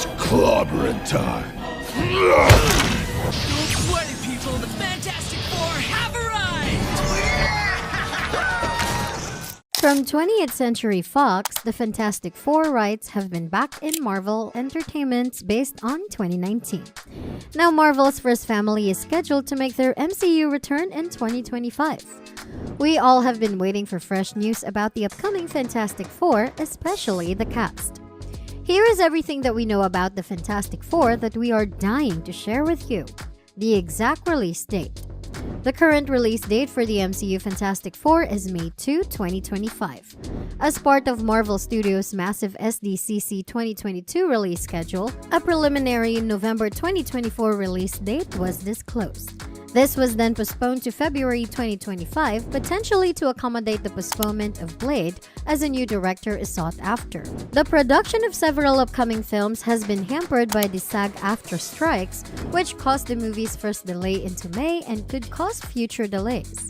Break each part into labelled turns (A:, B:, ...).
A: It's clobbering time.
B: Don't sweat it, people! The Fantastic Four have arrived!
C: From 20th Century Fox, the Fantastic Four rights have been back in Marvel Entertainment's based on 2019. Now Marvel's first family is scheduled to make their MCU return in 2025. We all have been waiting for fresh news about the upcoming Fantastic Four, especially the cast. Here is everything that we know about the Fantastic Four that we are dying to share with you. The exact release date. The current release date for the MCU Fantastic Four is May 2, 2025. As part of Marvel Studios' massive SDCC 2022 release schedule, a preliminary November 2024 release date was disclosed. This was then postponed to February 2025, potentially to accommodate the postponement of Blade, as a new director is sought after. The production of several upcoming films has been hampered by the SAG-AFTRA strikes, which caused the movie's first delay into May and could cause future delays.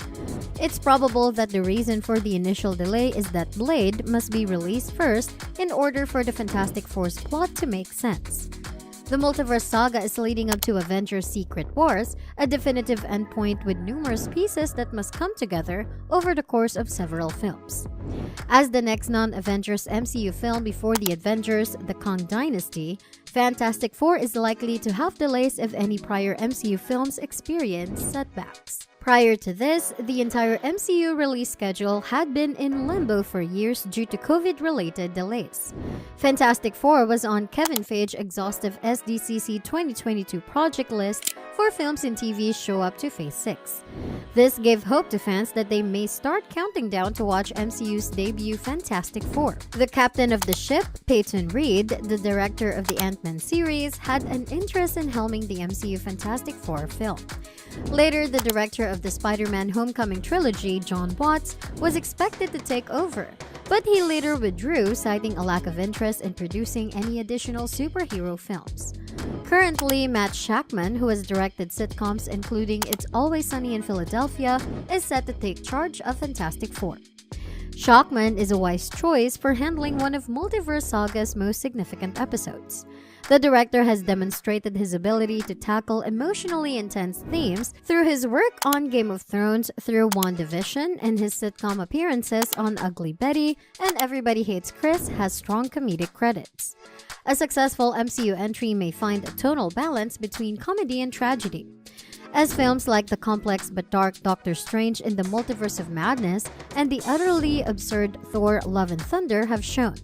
C: It's probable that the reason for the initial delay is that Blade must be released first in order for the Fantastic Four's plot to make sense. The multiverse saga is leading up to Avengers Secret Wars, a definitive endpoint with numerous pieces that must come together over the course of several films. As the next non-Avengers MCU film before the Avengers: The Kang Dynasty, Fantastic Four is likely to have delays if any prior MCU films experience setbacks. Prior to this, the entire MCU release schedule had been in limbo for years due to COVID-related delays. Fantastic Four was on Kevin Feige's exhaustive SDCC 2022 project list for films and TV show up to Phase 6. This gave hope to fans that they may start counting down to watch MCU's debut Fantastic Four. The captain of the ship, Peyton Reed, the director of the Ant-Man series, had an interest in helming the MCU Fantastic Four film. Later, the director of the Spider-Man Homecoming trilogy, John Watts, was expected to take over, but he later withdrew, citing a lack of interest in producing any additional superhero films. Currently, Matt Shakman, who has directed sitcoms including It's Always Sunny in Philadelphia, is set to take charge of Fantastic Four. Shakman is a wise choice for handling one of Multiverse Saga's most significant episodes. The director has demonstrated his ability to tackle emotionally intense themes through his work on Game of Thrones, through WandaVision, and his sitcom appearances on Ugly Betty, and Everybody Hates Chris has strong comedic credits. A successful MCU entry may find a tonal balance between comedy and tragedy, as films like the complex but dark Doctor Strange in the Multiverse of Madness and the utterly absurd Thor: Love and Thunder have shown.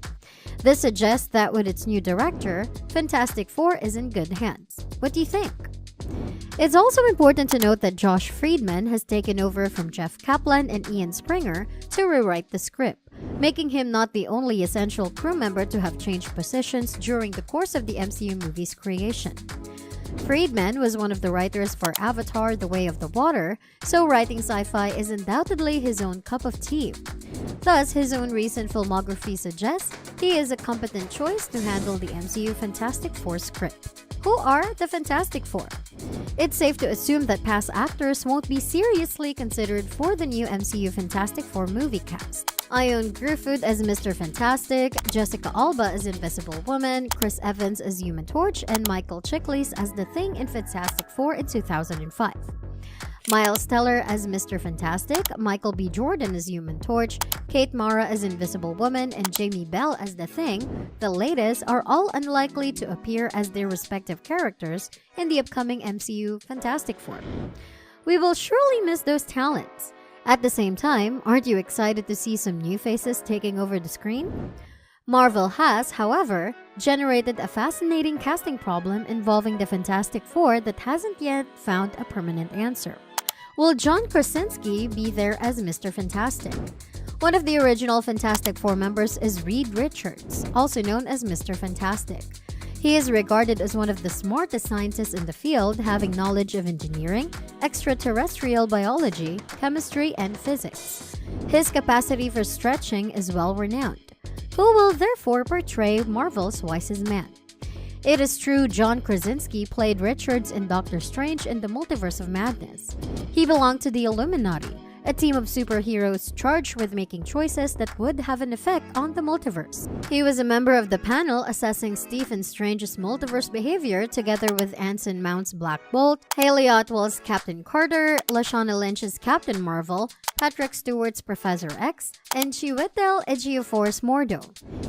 C: This suggests that with its new director, Fantastic Four is in good hands. What do you think? It's also important to note that Josh Friedman has taken over from Jeff Kaplan and Ian Springer to rewrite the script, making him not the only essential crew member to have changed positions during the course of the MCU movie's creation. Friedman was one of the writers for Avatar: The Way of the Water, so writing sci-fi is undoubtedly his own cup of tea. Thus, his own recent filmography suggests he is a competent choice to handle the MCU Fantastic Four script. Who are the Fantastic Four? It's safe to assume that past actors won't be seriously considered for the new MCU Fantastic Four movie cast. Ion Gruffudd as Mr. Fantastic, Jessica Alba as Invisible Woman, Chris Evans as Human Torch, and Michael Chiklis as The Thing in Fantastic Four in 2005. Miles Teller as Mr. Fantastic, Michael B. Jordan as Human Torch, Kate Mara as Invisible Woman, and Jamie Bell as The Thing, the latest, are all unlikely to appear as their respective characters in the upcoming MCU Fantastic Four. We will surely miss those talents. At the same time, aren't you excited to see some new faces taking over the screen? Marvel has, however, generated a fascinating casting problem involving the Fantastic Four that hasn't yet found a permanent answer. Will John Krasinski be there as Mr. Fantastic? One of the original Fantastic Four members is Reed Richards, also known as Mr. Fantastic. He is regarded as one of the smartest scientists in the field, having knowledge of engineering, extraterrestrial biology, chemistry, and physics. His capacity for stretching is well renowned, who will therefore portray Marvel's wisest man. It is true John Krasinski played Richards in Doctor Strange in the Multiverse of Madness. He belonged to the Illuminati, a team of superheroes charged with making choices that would have an effect on the multiverse. He was a member of the panel assessing Stephen Strange's multiverse behavior together with Anson Mount's Black Bolt, Haley Atwell's Captain Carter, Lashana Lynch's Captain Marvel, Patrick Stewart's Professor X, and Chiwetel Ejiofor's Mordo.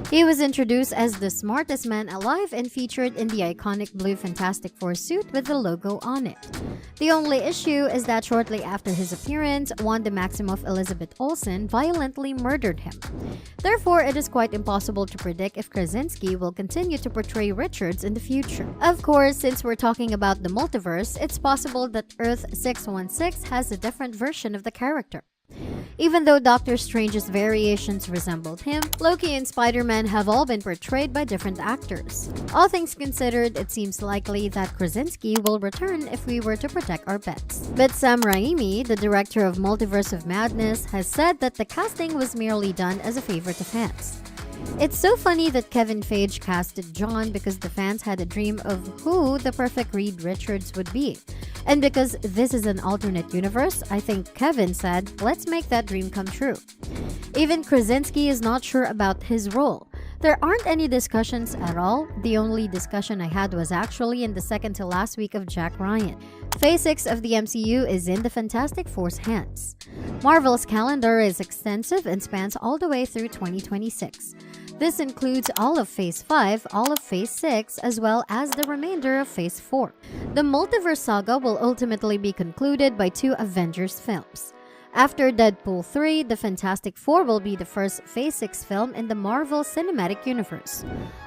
C: He was introduced as the smartest man alive and featured in the iconic blue Fantastic Four suit with the logo on it. The only issue is that shortly after his appearance, Wanda Maximoff Elizabeth Olsen violently murdered him. Therefore, it is quite impossible to predict if Krasinski will continue to portray Richards in the future. Of course, since we're talking about the multiverse, it's possible that Earth 616 has a different version of the character. Even though Doctor Strange's variations resembled him, Loki and Spider-Man have all been portrayed by different actors. All things considered, it seems likely that Krasinski will return if we were to protect our pets. But Sam Raimi, the director of Multiverse of Madness, has said that the casting was merely done as a favor to fans. It's so funny that Kevin Feige casted John because the fans had a dream of who the perfect Reed Richards would be. And because this is an alternate universe, I think Kevin said, let's make that dream come true. Even Krasinski is not sure about his role. There aren't any discussions at all. The only discussion I had was actually in the second to last week of Jack Ryan. Phase 6 of the MCU is in the Fantastic Four's hands. Marvel's calendar is extensive and spans all the way through 2026. This includes all of Phase 5, all of Phase 6, as well as the remainder of Phase 4. The multiverse saga will ultimately be concluded by 2 Avengers films. After Deadpool 3, the Fantastic Four will be the first Phase 6 film in the Marvel Cinematic Universe.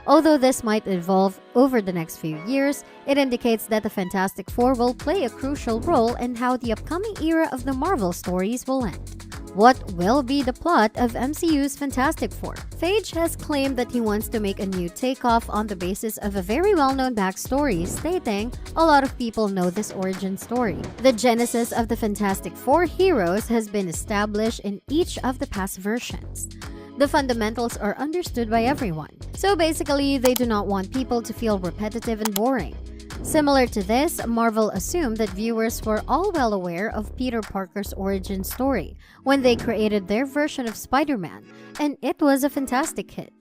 C: Although this might evolve over the next few years, it indicates that the Fantastic Four will play a crucial role in how the upcoming era of the Marvel stories will end. What will be the plot of MCU's Fantastic Four? Feige has claimed that he wants to make a new takeoff on the basis of a very well-known backstory, stating, "A lot of people know this origin story. The genesis of the Fantastic Four heroes has been established in each of the past versions. The fundamentals are understood by everyone. So basically, they do not want people to feel repetitive and boring." Similar to this, Marvel assumed that viewers were all well aware of Peter Parker's origin story when they created their version of Spider-Man, and it was a fantastic hit.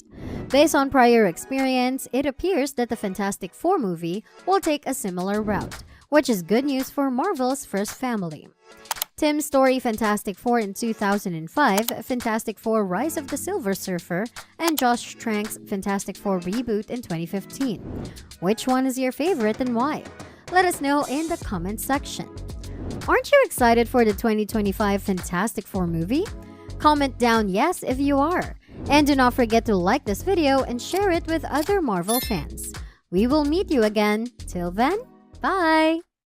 C: Based on prior experience, it appears that the Fantastic Four movie will take a similar route, which is good news for Marvel's first family. Tim's story Fantastic Four in 2005, Fantastic Four Rise of the Silver Surfer, and Josh Trank's Fantastic Four reboot in 2015. Which one is your favorite and why? Let us know in the comments section. Aren't you excited for the 2025 Fantastic Four movie? Comment down yes if you are. And do not forget to like this video and share it with other Marvel fans. We will meet you again. Till then, bye!